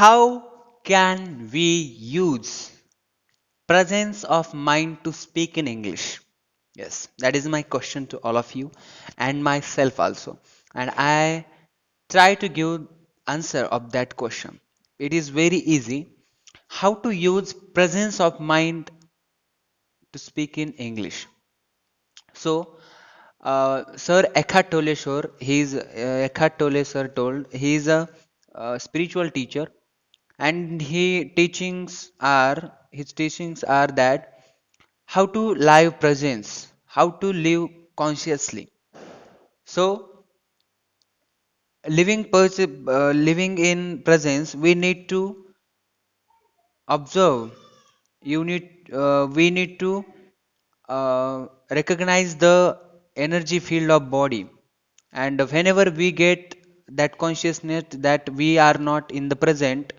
How can we use presence of mind to speak in English? Yes, that is my question to all of you and myself also. And I try to give answer of that question. It is very easy. How to use presence of mind to speak in English? So, Sir Eckhart Tolle, sir, Eckhart Tolle, sir, told he is a spiritual teacher, and his teachings are that how to live presence, how to live consciously. So, living in presence, we need to observe. We need to recognize the energy field of body, and whenever we get that consciousness that we are not in the present,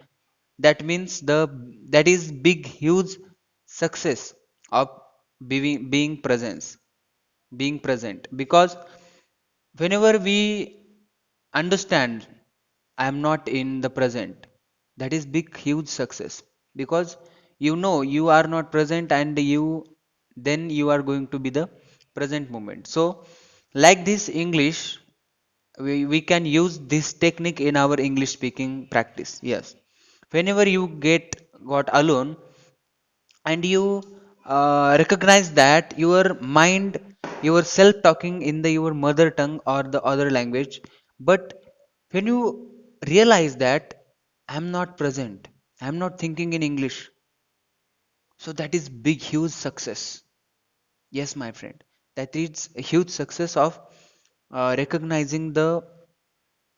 that means that is big huge success of being present, because whenever we understand I am not in the present, that is big huge success, because you know you are not present, and you are going to be the present moment. So like this English, we can use this technique in our English speaking practice. Yes, whenever you got alone, and you recognize that your mind, your self talking in your mother tongue or the other language, but when you realize that I'm not present, I'm not thinking in English, so that is big huge success. Yes, my friend, that is a huge success of recognizing the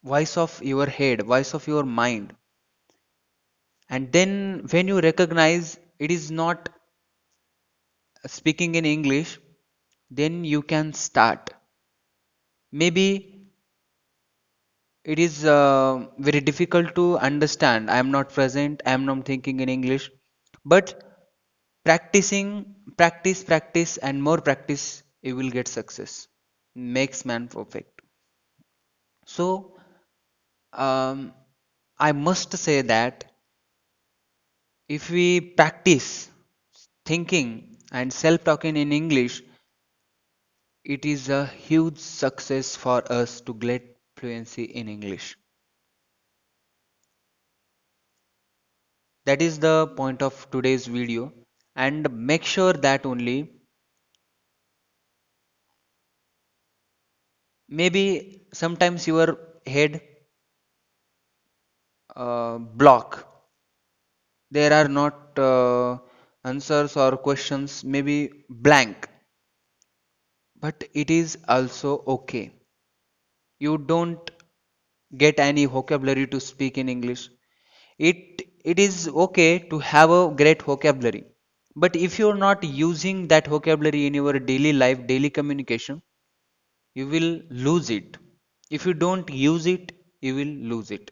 voice of your head, voice of your mind. And then when you recognize it is not speaking in English, then you can start. Maybe it is very difficult to understand, I am not present, I am not thinking in English, but practicing, practice and more practice, you will get success. Makes man perfect. So I must say that if we practice thinking and self talking in English, it is a huge success for us to get fluency in English. That is the point of today's video, and make sure that only maybe sometimes your head block, there are not answers or questions, maybe blank, but it is also okay. You don't get any vocabulary to speak in English. It is okay to have a great vocabulary, but if you're not using that vocabulary in your daily life, daily communication, you will lose it. If you don't use it, you will lose it.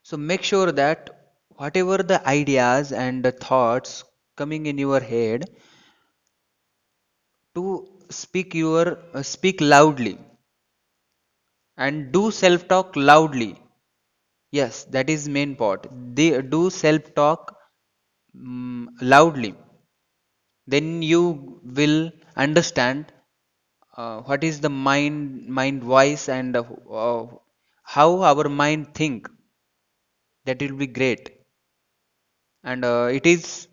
So make sure that whatever the ideas and the thoughts coming in your head, to speak loudly and do self talk loudly. Yes, that is main part. They do self talk loudly, then you will understand what is the mind voice, and how our mind think. That will be great. And it is,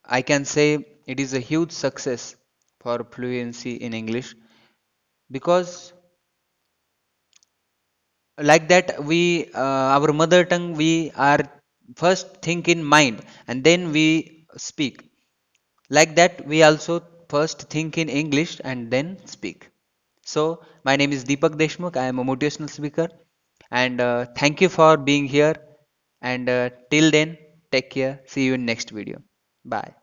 I can say, it is a huge success for fluency in English, because like that we our mother tongue, we are first think in mind and then we speak. Like that, we also first think in English and then speak. So, my name is Deepak Deshmukh. I am a motivational speaker. And thank you for being here. And till then, take care. See you in next video. Bye.